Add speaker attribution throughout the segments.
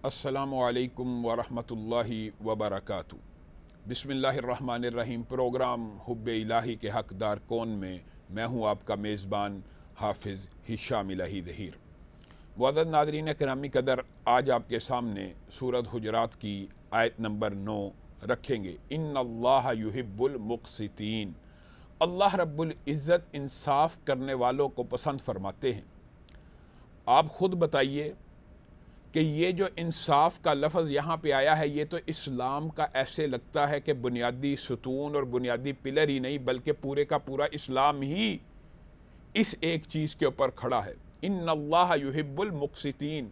Speaker 1: अस्सलामुअलैकुम वरहमतुल्लाहि वबरकातुहू। बिस्मिल्लाहिर्रहमानिर्रहीम। प्रोग्राम हुब्बे इलाही के हकदार कौन में मैं हूँ आपका मेज़बान हाफिज़ हिशाम इलाही ज़हीर। मुअज़्ज़ज़ नाज़रीन किरामी कदर, आज आपके सामने सूरत हुजरात की आयत नंबर 9 रखेंगे। इन्नल्लाह युहिब्बुल मुक़सितीन। अल्लाह रब्बुल इज़्ज़त इंसाफ करने वालों को पसंद फरमाते हैं। आप ख़ुद बताइए कि ये जो इंसाफ का लफ्ज़ यहाँ पे आया है, ये तो इस्लाम का ऐसे लगता है कि बुनियादी सुतून और बुनियादी पिलर ही नहीं बल्कि पूरे का पूरा इस्लाम ही इस एक चीज़ के ऊपर खड़ा है। इन्नल्लाह युहिब्बुल मुक़सितीन।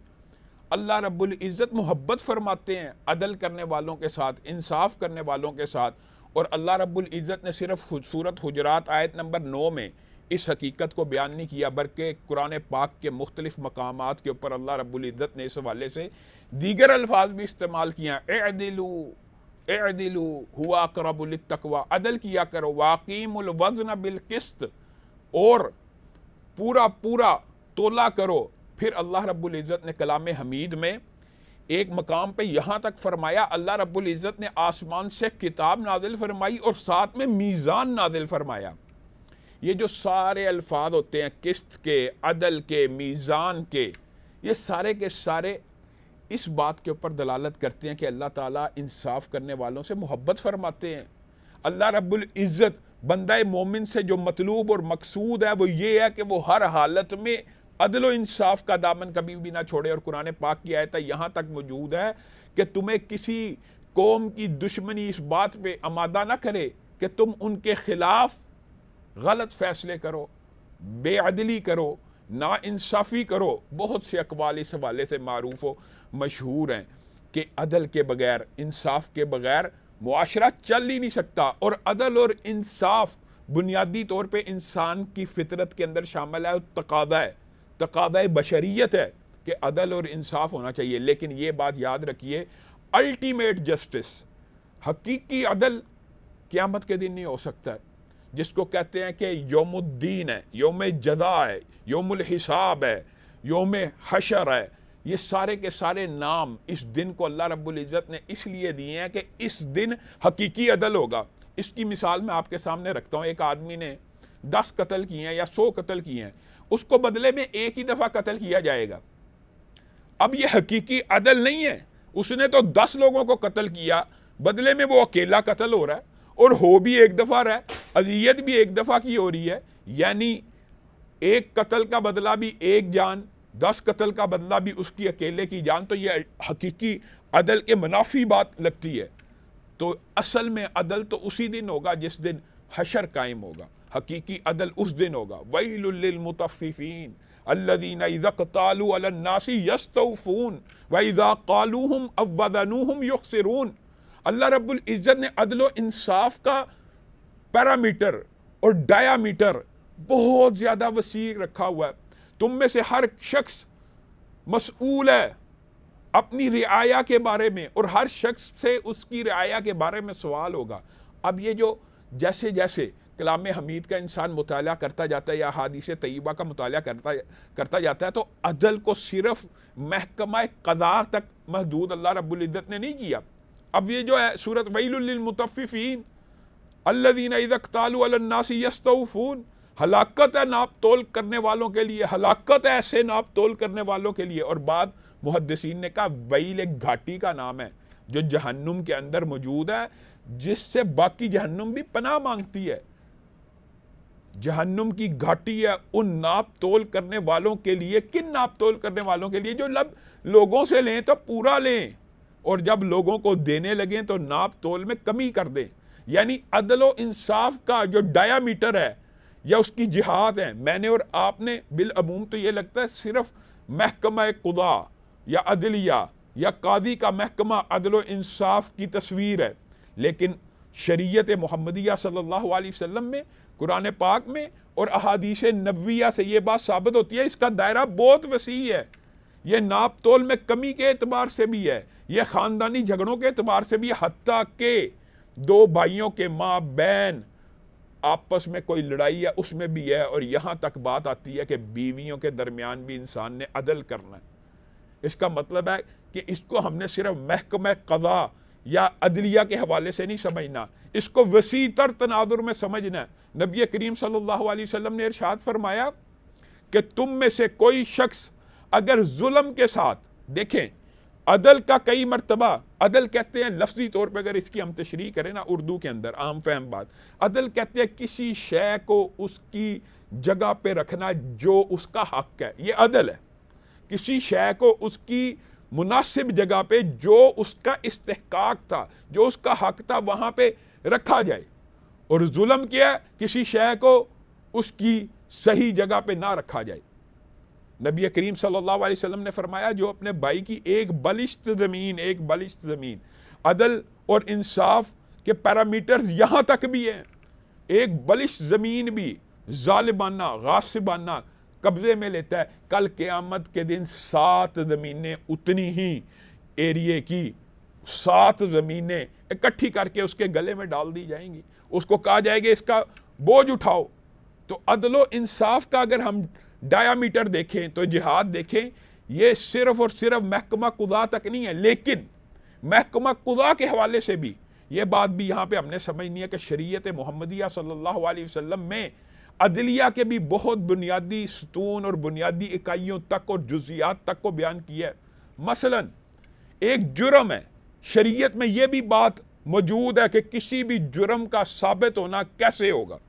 Speaker 1: अल्लाह रब्बुल इज़्ज़त मोहब्बत फरमाते हैं अदल करने वालों के साथ, इंसाफ करने वालों के साथ। और अल्लाह रब्बुल इज़्ज़त ने सिर्फ सूरत हुजरात आयत नंबर 9 में इस हकीकत को बयान नहीं किया, बल्कि कुरान पाक के मुख्तलिफ मकामात के ऊपर अल्लाह रब्बुल इज़्ज़त ने इस हवाले से दीगर अल्फाज भी इस्तेमाल किया। एअदिलू हुवा अक़रबु लित्तक़वा। अदल किया करो, वाक़ीमुल वज़्न बिल क़िस्त, और पूरा पूरा तोला करो। फिर अल्लाह रब्बुल इज़्ज़त ने कलाम हमीद में एक मकाम पे यहाँ तक फरमाया, अल्लाह रब्बुल इज़्ज़त ने आसमान से किताब नाजिल फरमाई और साथ में मीज़ान नाजिल फरमाया। ये जो सारे अल्फाज होते हैं किस्त के, अदल के, मीज़ान के, ये सारे के सारे इस बात के ऊपर दलालत करते हैं कि अल्लाह ताला इंसाफ करने वालों से मोहब्बत फरमाते हैं। अल्लाह रब्बुल इज़्ज़त बंदा मोमिन से जो मतलूब और मकसूद है वो ये है कि वो हर हालत में अदल व इंसाफ का दामन कभी भी ना छोड़े। और कुरान पाक की आयत यहाँ तक मौजूद है कि तुम्हें किसी कौम की दुश्मनी इस बात पे आमादा ना करे कि तुम उनके खिलाफ गलत फैसले करो, बेअदली करो, ना इंसाफ़ी करो। बहुत से अकवाल इस हवाले से मारूफ व मशहूर हैं कि अदल के बगैर, इंसाफ के बगैर मुआशरा चल ही नहीं सकता। और अदल और इंसाफ बुनियादी तौर पे इंसान की फितरत के अंदर शामिल है, तकादा बशरियत है कि अदल और इंसाफ होना चाहिए। लेकिन ये बात याद रखिए, अल्टीमेट जस्टिस, हकीकी अदल क़यामत के दिन नहीं हो सकता है, जिसको कहते हैं कि यौमुद्दीन है, यौम जज़ा है, यौमुल हिसाब है, यौम हशर है। ये सारे के सारे नाम इस दिन को अल्लाह रब्बुल इज़्ज़त ने इसलिए दिए हैं कि इस दिन हकीकी अदल होगा। इसकी मिसाल मैं आपके सामने रखता हूँ। एक आदमी ने 10 कत्ल किए हैं या 100 कत्ल किए हैं, उसको बदले में एक ही दफ़ा कत्ल किया जाएगा। अब ये हकीकी अदल नहीं है। उसने तो 10 लोगों को कत्ल किया, बदले में वो अकेला कत्ल हो रहा है, और हो भी एक दफ़ा रहा है, अज़ियत भी एक दफ़ा की हो रही है। यानी एक कत्ल का बदला भी एक जान, 10 कत्ल का बदला भी उसकी अकेले की जान। तो ये हकीकी अदल के मुनाफी बात लगती है। तो असल में अदल तो उसी दिन होगा जिस दिन हशर कायम होगा। हकीकी अदल उस दिन होगा। वैलुल लिल मुतफ़्फ़िफ़ीन अल्लज़ीना इज़ा क़तालू अलन नासी यस्तौफ़ून व इज़ा क़ालूहुम अव वज़नूहुम युख़सिरून। अल्लाह रब्बुल इज़्ज़त ने अदल व इंसाफ का पैरामीटर और डायामीटर बहुत ज़्यादा वसी रखा हुआ है। तुम में से हर शख्स मसऊल है अपनी रिआया के बारे में, और हर शख्स से उसकी रिआया के बारे में सवाल होगा। अब ये जो जैसे जैसे कलाम हमीद का इंसान मुताला करता जाता है या हदीस तय्यबा का मुताला करता जाता है, तो अदल को सिर्फ महकमा क़ज़ा तक महदूद अल्लाह रब्बुल इज़्ज़त ने नहीं किया। अब ये जो है सूरत वैलुल लिल मुतफ़्फ़िफ़ीन अल्लज़ीना इज़ा क़तालू अलन नासी यस्तौफ़ून, हलाकत है नाप तोल करने वालों के लिए, हलाकत है ऐसे नाप तोल करने वालों के लिए। और बाद मुहद्दिसीन ने कहा वैल एक घाटी का नाम है जो जहन्नुम के अंदर मौजूद है, जिससे बाकी जहन्नुम भी पनाह मांगती है। जहन्नुम की घाटी है उन नाप तोल करने वालों के लिए। किन नाप तोल करने वालों के लिए? जो लोगों से लें तो पूरा लें, और जब लोगों को देने लगें तो नाप तोल में कमी कर दें। यानी अदल व इंसाफ का जो डायामीटर है या उसकी जिहाद है, मैंने और आपने बिल अमूम तो ये लगता है सिर्फ महकमा क़ुदा या अदलिया या कादी का महकमा अदल व इंसाफ की तस्वीर है। लेकिन शरीयत मुहम्मदिया सल्लल्लाहु अलैहि वसल्लम में, कुरान पाक में और अहादीस नबविया से ये बात साबित होती है, इसका दायरा बहुत वसी है। ये नाप तोल में कमी के एतबार से भी है, ये ख़ानदानी झगड़ों के एतबार से भी है, हत्ता के दो भाइयों के माँ बहन आपस में कोई लड़ाई है उसमें भी है। और यहाँ तक बात आती है कि बीवियों के दरमियान भी इंसान ने अदल करना है। इसका मतलब है कि इसको हमने सिर्फ महकमा क़ज़ा या अदलिया के हवाले से नहीं समझना, इसको वसी तर तनाजुर में समझना है। नबी करीम सल्लल्लाहु अलैहि वसल्लम ने इरशाद फरमाया कि तुम में से कोई शख्स अगर जुल्म के साथ, देखें अदल का कई मरतबा, अदल कहते हैं लफ्जी तौर पे अगर इसकी हम तशरीह करें ना उर्दू के अंदर आम फहम बात, अदल कहते हैं किसी शय को उसकी जगह पे रखना जो उसका हक है, ये अदल है। किसी शय को उसकी मुनासिब जगह पे जो उसका इस्तेहकाक था, जो उसका हक था, वहां पे रखा जाए। और जुल्म क्या है, किसी शय को उसकी सही जगह पे ना रखा जाए। नबी करीम सल्लल्लाहु अलैहि वसल्लम ने फरमाया जो अपने भाई की एक बलिश्त ज़मीन, अदल और इंसाफ के पैरामीटर्स यहाँ तक भी हैं, एक बलिश्त ज़मीन भी जालिबाना गासिबाना कब्जे में लेता है, कल क़यामत के दिन 7 ज़मीनें उतनी ही एरिए की 7 ज़मीनें इकट्ठी करके उसके गले में डाल दी जाएंगी। उसको कहा जाएगा इसका बोझ उठाओ। तो अदलो इंसाफ का अगर हम डायामीटर देखें तो जिहाद देखें, ये सिर्फ और सिर्फ महकमा क़ुज़ा तक नहीं है, लेकिन महकमा क़ुज़ा के हवाले से भी ये बात भी यहाँ पे हमने समझनी है कि शरीयत मुहम्मदिया सल्लल्लाहु अलैहि वसल्लम में अदलिया के भी बहुत बुनियादी सतून और बुनियादी इकाइयों तक और जुज़ियात तक को बयान किया है। मसलन एक जुर्म है, शरीयत में यह भी बात मौजूद है कि किसी भी जुर्म का साबित होना कैसे होगा।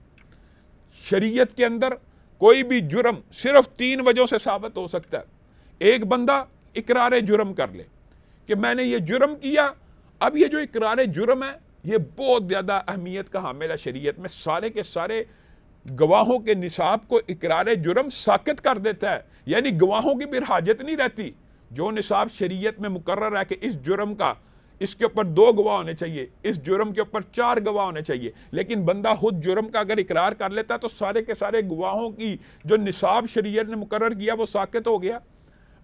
Speaker 1: शरीयत के अंदर कोई भी जुर्म सिर्फ 3 वजहों से साबित हो सकता है। एक बंदा इकरार जुर्म कर ले कि मैंने ये जुर्म किया। अब ये जो इकरार जुर्म है ये बहुत ज़्यादा अहमियत का हामिल है शरीयत में। सारे के सारे गवाहों के निसाब को इकरार जुर्म साकित कर देता है, यानी गवाहों की फिर हाजत नहीं रहती। जो निसाब शरीयत में मुकर्रर है कि इस जुर्म का, इसके ऊपर 2 गवाह होने चाहिए, इस जुर्म के ऊपर 4 गवाह होने चाहिए, लेकिन बंदा खुद जुर्म का अगर इकरार कर लेता तो सारे के सारे गवाहों की जो निसाब शरीयत ने मुकर्रर किया वो साकित हो गया।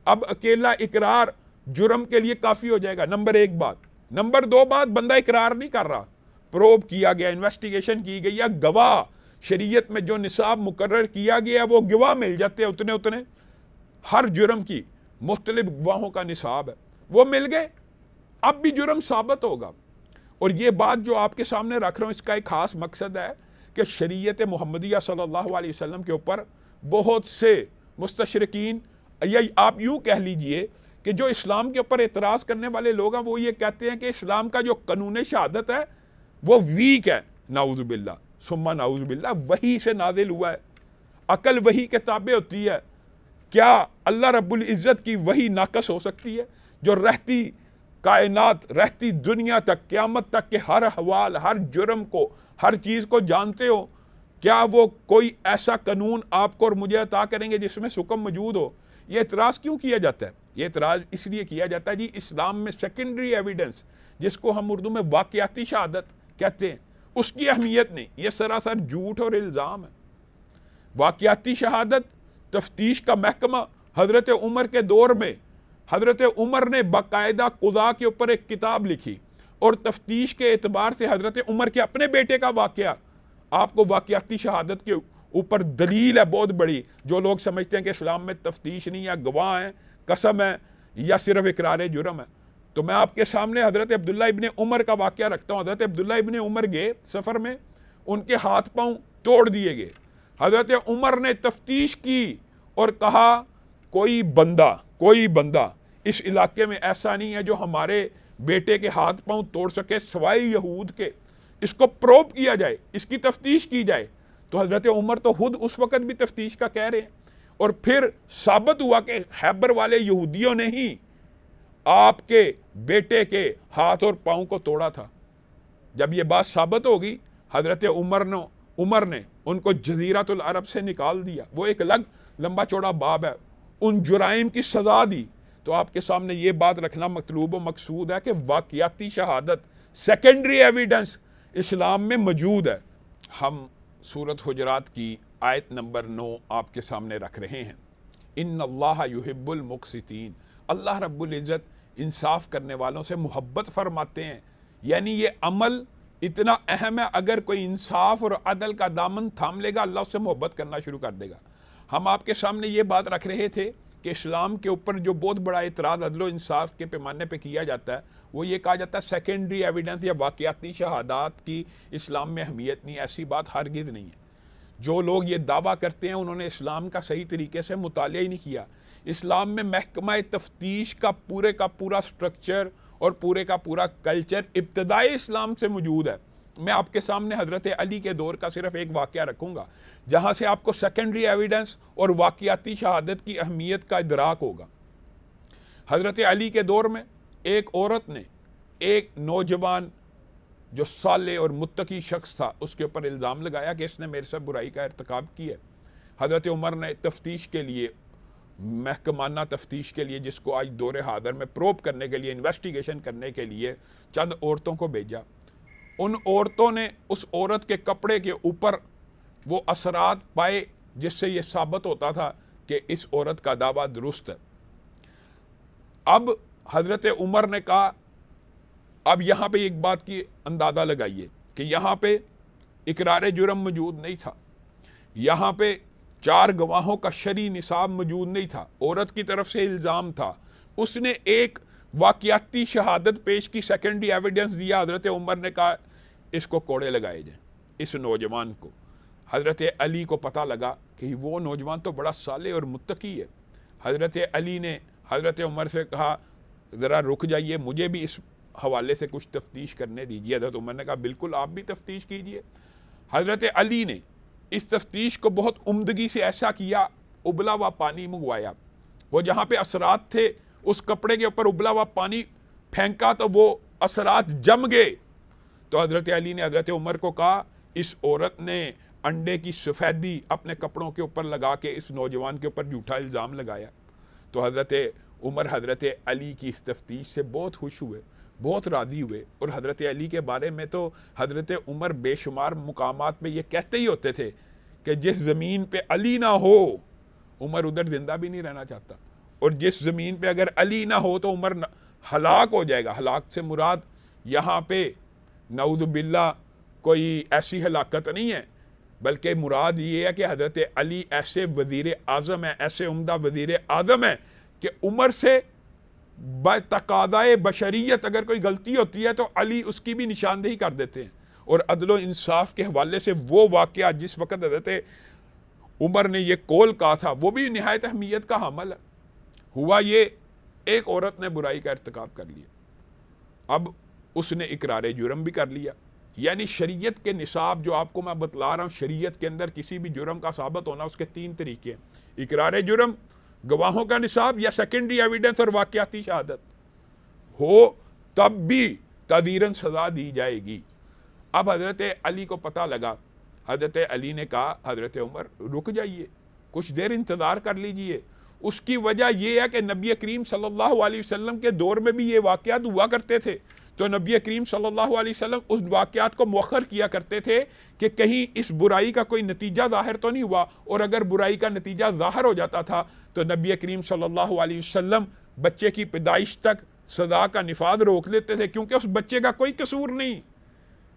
Speaker 1: अब अकेला इकरार जुर्म के लिए काफ़ी हो जाएगा, नंबर 1 बात। नंबर 2 बात, बंदा इकरार नहीं कर रहा, प्रोब किया गया, इन्वेस्टिगेशन की गई, या गवाह शरीयत में जो निसाब मुकर्रर किया गया वो गवाह मिल जाते हैं उतने हर जुर्म की मुख्तलिफ गवाहों का निसाब है, वो मिल गए, अब भी जुर्म साबित होगा। और ये बात जो आपके सामने रख रहा हूँ इसका एक खास मकसद है कि शरीयत मुहम्मदिया सल्लल्लाहु अलैहि वसल्लम के ऊपर बहुत से मुस्तशरिकीन, या आप यूँ कह लीजिए कि जो इस्लाम के ऊपर एतराज़ करने वाले लोग हैं वो ये कहते हैं कि इस्लाम का जो कानून शहादत है वो वीक है, नाउज़ु बिल्लाह सुम्मा नाउज़ु बिल्लाह, वही से नाजिल हुआ है, अकल वही के ताबे होती है। क्या अल्लाह रब्बुल इज़्ज़त की वही नाकस हो सकती है जो रहती कायनात, रहती दुनिया तक, क़यामत तक के हर हवाल, हर जुर्म को, हर चीज़ को जानते हो? क्या वो कोई ऐसा कानून आपको और मुझे अता करेंगे जिसमें सुकम मौजूद हो? ये एतराज़ क्यों किया जाता है? ये एतराज़ इसलिए किया जाता है जी, इस्लाम में सेकेंडरी एविडेंस, जिसको हम उर्दू में वाक़याती शहादत कहते हैं, उसकी अहमियत नहीं, ये सरासर झूठ और इल्ज़ाम है। वाक़याती शहादत तफ्तीश का महकमा हज़रत उमर के दौर में, हज़रत उमर ने बाकायदा क़ुज़ा के ऊपर एक किताब लिखी और तफ्तीश के एतबार से हज़रत उमर के अपने बेटे का वाक़या आपको वाक़याती शहादत के ऊपर दलील है बहुत बड़ी। जो लोग समझते हैं कि इस्लाम में तफ्तीश नहीं, या गवाह हैं, कसम है, या सिर्फ इकरार जुर्म है, तो मैं आपके सामने हज़रत अब्दुल्ला इब्ने उमर का वाक़या रखता हूँ। हज़रत अब्दुल्ला इब्ने उमर गए सफ़र में, उनके हाथ पाँव तोड़ दिए गए। हज़रत उमर ने तफ्तीश की और कहा कोई बंदा इस इलाके में ऐसा नहीं है जो हमारे बेटे के हाथ पाँव तोड़ सके सवाए यहूद के, इसको प्रोब किया जाए, इसकी तफ्तीश की जाए। तो हज़रत उमर तो खुद उस वक़्त भी तफ्तीश का कह रहे हैं, और फिर साबित हुआ कि खैबर वाले यहूदियों ने ही आपके बेटे के हाथ और पाँव को तोड़ा था। जब ये बात साबित होगी, हज़रत उमर ने उनको जज़ीरतुल अरब से निकाल दिया। वो एक अलग लंबा चौड़ा बाब है, उन जुराइम की सज़ा दी। तो आपके सामने ये बात रखना मतलूब व मकसूद है कि वाक़याती शहादत, सेकेंडरी एविडेंस इस्लाम में मौजूद है। हम सूरत हुजरात की आयत नंबर 9 आपके सामने रख रहे हैं। इन्नल्लाह युहिब्बुल मुक़सितीन, अल्लाह रब्बुल इज़्ज़त इंसाफ करने वालों से मोहब्बत फरमाते हैं। यानी ये अमल इतना अहम है, अगर कोई इंसाफ और अदल का दामन थाम लेगा अल्लाह उससे मोहब्बत करना शुरू कर देगा। हम आपके सामने ये बात रख रहे थे कि इस्लाम के ऊपर जो बहुत बड़ा इतराज़ अदल इंसाफ के पैमाने पे किया जाता है वो ये कहा जाता है सेकेंडरी एविडेंस या वाक़याती शहादात की इस्लाम में अहमियत नहीं। ऐसी बात हरगिज़ नहीं है। जो लोग ये दावा करते हैं उन्होंने इस्लाम का सही तरीके से मुतालिया ही नहीं किया। इस्लाम में महकमा तफ्तीश का पूरा स्ट्रक्चर और पूरे का पूरा कल्चर इब्तदाई इस्लाम से मौजूद है। मैं आपके सामने हज़रत अली के दौर का सिर्फ एक वाक़या रखूँगा जहाँ से आपको सेकेंडरी एविडेंस और वाक़याती शहादत की अहमियत का इदराक होगा। हज़रत अली के दौर में एक औरत ने एक नौजवान जो साले और मुत्तकी शख्स था उसके ऊपर इल्ज़ाम लगाया कि इसने मेरे साथ बुराई का इर्तिकाब किया। हज़रत उमर ने तफ्तीश के लिए, महकमाना तफ्तीश के लिए, जिसको आज दौर हाज़र में प्रोब करने के लिए, इन्वेस्टिगेशन करने के लिए चंद औरतों को भेजा। उन औरतों ने उस औरत के कपड़े के ऊपर वो असरात पाए जिससे ये साबित होता था कि इस औरत का दावा दुरुस्त है। अब हज़रत उमर ने कहा, अब यहाँ पे एक बात की अंदाज़ा लगाइए कि यहाँ पे इकरार जुर्म मौजूद नहीं था, यहाँ पे 4 गवाहों का शरई निसाब मौजूद नहीं था, औरत की तरफ से इल्ज़ाम था, उसने एक वाक़याती शहादत पेश की, सेकेंडरी एविडेंस दिया। हज़रत उमर ने कहा इसको कोड़े लगाए जाए, इस नौजवान को। हज़रत अली को पता लगा कि वो नौजवान तो बड़ा साले और मुत्तकी है। हज़रत अली ने हज़रत उमर से कहा ज़रा रुक जाइए, मुझे भी इस हवाले से कुछ तफ्तीश करने दीजिए। हज़रत उमर ने कहा बिल्कुल आप भी तफ्तीश कीजिए। हज़रत अली ने इस तफ्तीश को बहुत उम्दगी से ऐसा किया, उबला हुआ पानी मंगवाया, वो जहाँ पे असरात थे उस कपड़े के ऊपर उबला हुआ पानी फेंका तो वो असरात जम गए। तो हज़रत अली ने हज़रत उमर को कहा इस औरत ने अंडे की सफ़ेदी अपने कपड़ों के ऊपर लगा के इस नौजवान के ऊपर झूठा इल्ज़ाम लगाया। तो हज़रत उमर हज़रत अली की इस तफ्तीश से बहुत खुश हुए, बहुत राज़ी हुए। और हज़रत अली के बारे में तो हज़रत उमर बेशुमार मुकामात में ये कहते ही होते थे कि जिस ज़मीन पे अली ना हो उमर उधर ज़िंदा भी नहीं रहना चाहता, और जिस ज़मीन पे अगर अली ना हो तो उमर हलाक हो जाएगा। हलाक से मुराद यहाँ पे नऊज़ बिल्लाह कोई ऐसी हलाकत नहीं है, बल्कि मुराद ये है कि हज़रत अली ऐसे वज़ीर आज़म है, ऐसे उम्दा वज़ीर आज़म है कि उमर से बतकाज़ाए बशरियत अगर कोई गलती होती है तो अली उसकी भी निशानदेही कर देते हैं। और अदल व इंसाफ के हवाले से वो वाक़या जिस वक़्त हज़रत उमर ने ये कौल कहा था वो भी निहायत अहमियत का हामिल है। हुआ ये, एक औरत ने बुराई का इर्तिकाब कर लिया, अब उसने इकरार जुर्म भी कर लिया। यानी शरीयत के निसाब जो आपको मैं बतला रहा हूँ, शरीयत के अंदर किसी भी जुर्म का साबित होना उसके 3 तरीके हैं, इकरार जुर्म, गवाहों का निसाब या सेकेंडरी एविडेंस और वाक़याती शहादत हो, तब भी तादीरन सज़ा दी जाएगी। अब हज़रत अली को पता लगा, हज़रत अली ने कहा हज़रत उमर रुक जाइए, कुछ देर इंतज़ार कर लीजिए। उसकी वजह यह है कि नबी करीम सल्लल्लाहु अलैहि वसल्लम के दौर में भी ये वाक़यात हुआ करते थे, तो नबी करीम सल्लल्लाहु अलैहि वसल्लम उस वाक़यात को मुअख्खर किया करते थे कि कहीं इस बुराई का कोई नतीजा ज़ाहिर तो नहीं हुआ, और अगर बुराई का नतीजा ज़ाहिर हो जाता था तो नबी करीम सल्लल्लाहु अलैहि वसल्लम बच्चे की पैदाइश तक सज़ा का निफाज रोक लेते थे, क्योंकि उस बच्चे का कोई कसूर नहीं।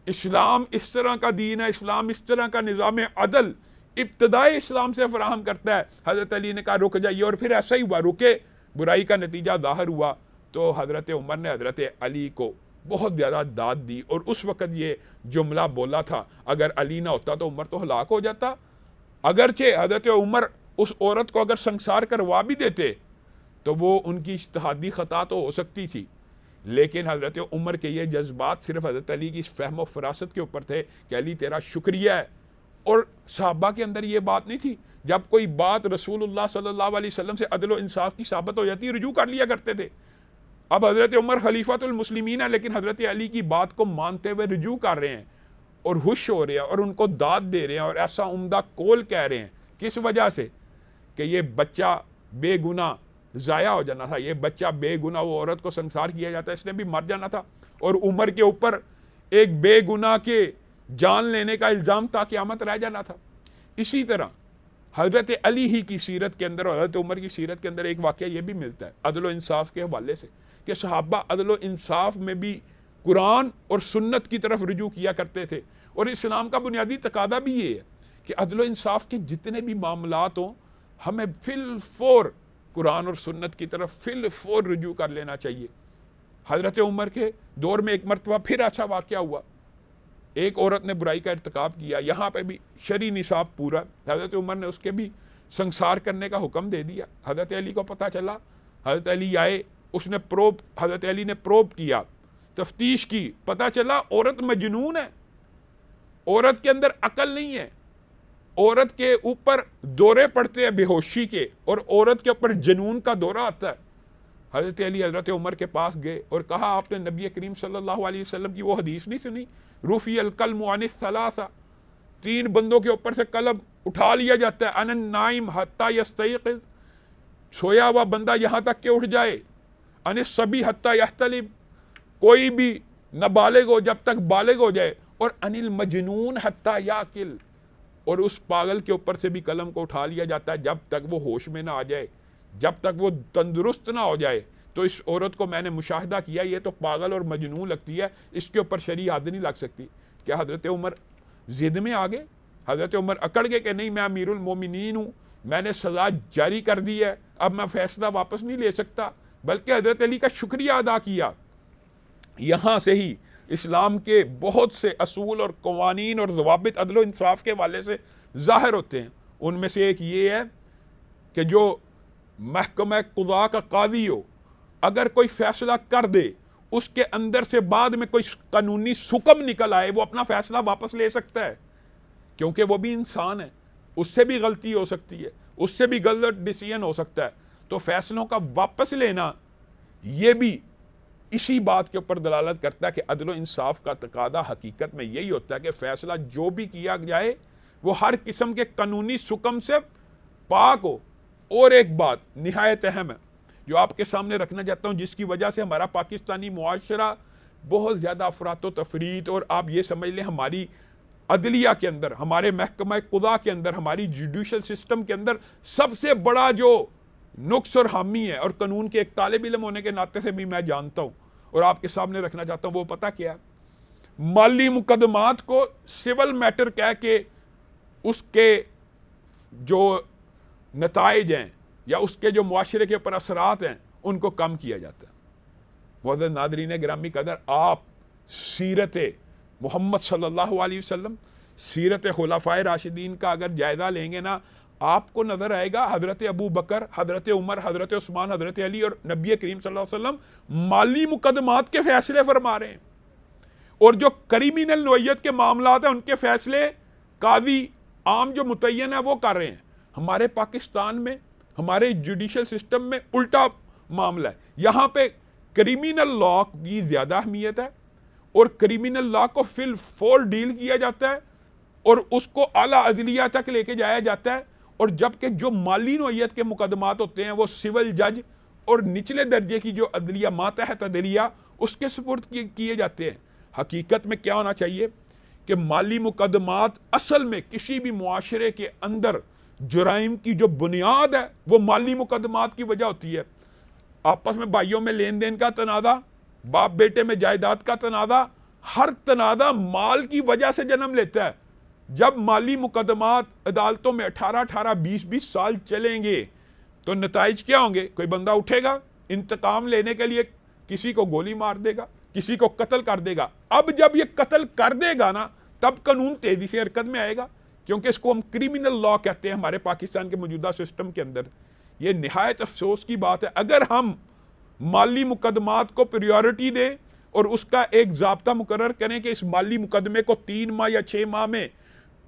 Speaker 1: इस्लाम इस तरह का दीन है, इस्लाम इस तरह का निज़ाम अदल इब्तदाई इस्लाम से फराहम करता है। हज़रत अली ने कहा रुक जाइए, और फिर ऐसा ही हुआ, रुके, बुराई का नतीजा ज़ाहिर हुआ। तो हज़रत उमर ने हज़रत अली को बहुत ज़्यादा दाद दी, और उस वक़्त ये जुमला बोला था, अगर अली ना होता तो उमर तो हलाक हो जाता। अगरचे हज़रत उमर उस औरत को अगर संसार करवा भी देते तो वो उनकी इज्तिहादी ख़ता तो हो सकती थी, लेकिन हज़रत उमर के ये जज्बात सिर्फ हज़रत अली की फ़हम फ़रासत के ऊपर थे कि अली तेरा शुक्रिया है। और सहाबा के अंदर ये बात नहीं थी, जब कोई बात रसूलुल्लाह सल्लल्लाहु अलैहि वसल्लम से अदल व इंसाफ की साबित हो जाती रुजू कर लिया करते थे। अब हज़रत उमर खलीफातुल मुस्लिमीन है, लेकिन हज़रत अली की बात को मानते हुए रुजू कर रहे हैं और हुश हो रहे हैं और उनको दाद दे रहे हैं और ऐसा उम्दा कौल कह रहे हैं। किस वजह से? कि ये बच्चा बेगुनाह ज़ाया हो जाना था, ये बच्चा बेगुनाह, वो औरत को संसार किया जाता, इसने भी मर जाना था, और उमर के ऊपर एक बेगुनाह के जान लेने का इल्ज़ाम था, क़यामत रह जाना था। इसी तरह हज़रत अली ही की सीरत के अंदर और हज़रत उमर की सीरत के अंदर एक वाक़या ये भी मिलता है अदल व इंसाफ के हवाले से कि सहाबा अदल व इंसाफ में भी कुरान और सुन्नत की तरफ रुजू किया करते थे। और इस्लाम का बुनियादी तकादा भी ये है कि अदल व इंसाफ के जितने भी मामलात हों, हमें फिल फौर कुरान और सुन्नत की तरफ फिल फोर रुजू कर लेना चाहिए। हज़रत उमर के दौर में एक मरतबा फिर ऐसा वाक़या हुआ, एक औरत ने बुराई का इर्तिकाब किया, यहाँ पे भी शरी निसाब पूरा, हज़रत उमर ने उसके भी संसार करने का हुक्म दे दिया। हज़रत अली को पता चला, हज़रत अली आए, उसने हज़रत अली ने प्रोब किया, तफ्तीश की, पता चला औरत मजनून है, औरत के अंदर अकल नहीं है, औरत के ऊपर दौरे पड़ते हैं बेहोशी के, और औरत के ऊपर जुनून का दौरा आता है। हज़रत अली हज़रत उमर के पास गए और कहा, आपने नबी करीम सल्लल्लाहु अलैहि वसल्लम की वो हदीस नहीं सुनी, रूफी अल कलम अनिस सलासा, 3 बंदों के ऊपर से कलम उठा लिया जाता है, अनन नाइम हत्ता यस्तयक़िज़, सोया हुआ बंदा यहाँ तक के उठ जाए, अनिस सभी हत्ता यहतलिम, कोई भी नाबालिग हो जब तक बालिग हो जाए, और अनिल मजनून हत्ता याकिल, और उस पागल के ऊपर से भी कलम को उठा लिया जाता है जब तक वो होश में ना आ जाए, जब तक वो तंदुरुस्त ना हो जाए। तो इस औरत को मैंने मुशाहिदा किया, ये तो पागल और मजनून लगती है, इसके ऊपर शरई हद नहीं लग सकती। क्या हज़रत उमर जिद में आ गए? हज़रत उमर अकड़ गए कि नहीं, मैं अमीरुल मोमिनीन हूँ, मैंने सज़ा जारी कर दी है, अब मैं फैसला वापस नहीं ले सकता, बल्कि हज़रत अली का शुक्रिया अदा किया। यहाँ से ही इस्लाम के बहुत से असूल और कवानीन और ज़वाबित अदल इंसाफ के वाले से ज़ाहिर होते हैं। उनमें से एक ये है कि जो महकमा क़ुज़ा का कादी हो, अगर कोई फैसला कर दे, उसके अंदर से बाद में कोई कानूनी हुक्म निकल आए, वो अपना फैसला वापस ले सकता है, क्योंकि वो भी इंसान है, उससे भी गलती हो सकती है, उससे भी गलत डिसीजन हो सकता है। तो फैसलों का वापस लेना ये भी इसी बात के ऊपर दलालत करता है कि अदल व इंसाफ का तकादा हकीकत में यही होता है कि फैसला जो भी किया जाए वो हर किस्म के कानूनी हुक्म से पाक हो। और एक बात निहायत अहम है जो आपके सामने रखना चाहता हूँ, जिसकी वजह से हमारा पाकिस्तानी मुआशरा बहुत ज़्यादा अफरात व तफरीत, और आप ये समझ लें हमारी अदलिया के अंदर, हमारे महकमा क़ुज़ा के अंदर, हमारी जुडिशल सिस्टम के अंदर सबसे बड़ा जो नुक्स और हामी है, और कानून के एक तालिब इल्म होने के नाते से भी मैं जानता हूँ और आपके सामने रखना चाहता हूँ, वो पता क्या है? माली मुकदमात को सिविल मैटर कह के उसके जो नताइज हैं या उसके जो मुआशरे के ऊपर असरात हैं उनको कम किया जाता है। मुअज़्ज़ज़ नाज़रीन गिरामी कदर, आप सीरत मोहम्मद सल्लल्लाहु अलैहि वसल्लम, सीरत खुलाफाए राशिदीन का अगर जायज़ा लेंगे ना, आपको नजर आएगा हजरत अबू बकर, हजरत उमर, हजरत उस्मान, हजरत अली और नबी करीम सल्लल्लाहु अलैहि वसल्लम माली मुकदमात के फैसले फरमा रहे हैं, और जो क्रिमिनल नौइयत के मामलात हैं उनके फैसले काजी आम जो मुतय्यन है वो कर रहे हैं। हमारे पाकिस्तान में, हमारे जुडिशल सिस्टम में उल्टा मामला है। यहाँ पे क्रिमिनल लॉ की ज्यादा अहमियत है और क्रिमिनल लॉ को फिल फोर डील किया जाता है और उसको आला अदलिया तक लेके जाया जाता है, और जबकि जो माली नौइयत के मुकदमात होते हैं वो सिविल जज और निचले दर्जे की जो अदलिया मातहत अदलिया उसके सुपुर्द किए जाते हैं। हकीकत में क्या होना चाहिए कि माली मुकदमात असल में किसी भी मुआशरे के अंदर जुराइम की जो बुनियाद है वो माली मुकदमात की वजह होती है। आपस में भाइयों में लेन देन का तनाज़ा, बाप बेटे में जायदाद का तनाज़ा, हर तनाज़ा माल की वजह से जन्म लेता है। जब माली मुकदमात अदालतों में 18-18, 20-20 साल चलेंगे तो नताइज क्या होंगे? कोई बंदा उठेगा, इंतकाम लेने के लिए किसी को गोली मार देगा, किसी को कत्ल कर देगा। अब जब ये कत्ल कर देगा ना, तब कानून तेजी से हरकत में आएगा, क्योंकि इसको हम क्रिमिनल लॉ कहते हैं हमारे पाकिस्तान के मौजूदा सिस्टम के अंदर। ये निहायत अफसोस की बात है। अगर हम माली मुकदमात को प्रायोरिटी दें और उसका एक ज़ाब्ता मुकर्रर करें कि इस माली मुकदमे को 3 माह या 6 माह में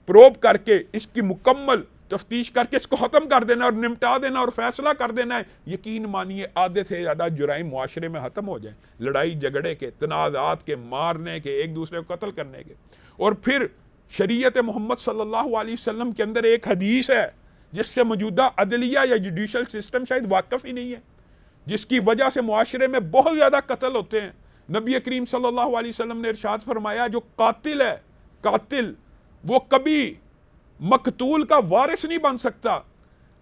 Speaker 1: प्रोब करके इसकी मुकम्मल तफ्तीश करके इसको ख़त्म कर देना और निपटा देना और फैसला कर देना है, यकीन मानिए आधे से ज़्यादा जुराइम मुआशरे में ख़त्म हो जाए। लड़ाई झगड़े के, तनाज़ात के, मारने के, एक दूसरे को कत्ल करने के। और फिर शरीयत मोहम्मद सल्लल्लाहु अलैहि वसल्लम के अंदर एक हदीस है जिससे मौजूदा अदलिया या जुडिशल सिस्टम शायद वाकिफ़ ही नहीं है, जिसकी वजह से मुआशरे में बहुत ज़्यादा कत्ल होते हैं। नबी करीम सल्लल्लाहु अलैहि वसल्लम ने इरशाद फरमाया, जो कातिल है, कातिल वो कभी मकतूल का वारिस नहीं बन सकता।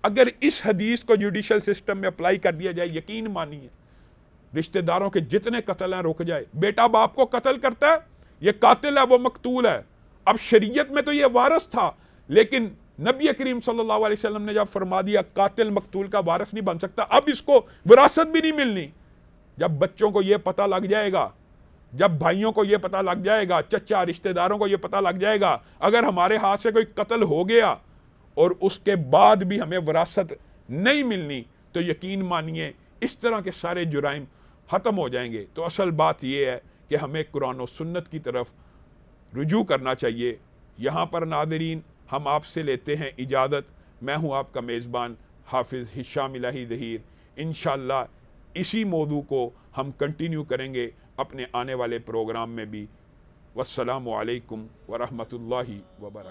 Speaker 1: अगर इस हदीस को जुडिशल सिस्टम में अप्लाई कर दिया जाए, यकीन मानिए रिश्तेदारों के जितने कत्ल हैं रुक जाए। बेटा बाप को कत्ल करता है, ये कातिल है, वो मकतूल है। अब शरीयत में तो ये वारिस था, लेकिन नबी करीम सल्लल्लाहु अलैहि वसल्लम ने जब फरमा दिया कातिल मकतूल का वारिस नहीं बन सकता, अब इसको विरासत भी नहीं मिलनी। जब बच्चों को यह पता लग जाएगा, जब भाइयों को यह पता लग जाएगा, चचा रिश्तेदारों को यह पता लग जाएगा, अगर हमारे हाथ से कोई कत्ल हो गया और उसके बाद भी हमें विरासत नहीं मिलनी, तो यकीन मानिए इस तरह के सारे जुराइम ख़त्म हो जाएंगे। तो असल बात यह है कि हमें कुरान और सुन्नत की तरफ रुजू करना चाहिए। यहाँ पर नाज़रीन हम आपसे लेते हैं इजाज़त। मैं हूँ आपका मेज़बान हाफिज़ हिशाम इलाही ज़हीर। इंशाअल्लाह इसी मौजू को हम कंटिन्यू करेंगे अपने आने वाले प्रोग्राम में भी। वस्सलामु अलैकुम वरहमतुल्लाहि वबरकातुहू।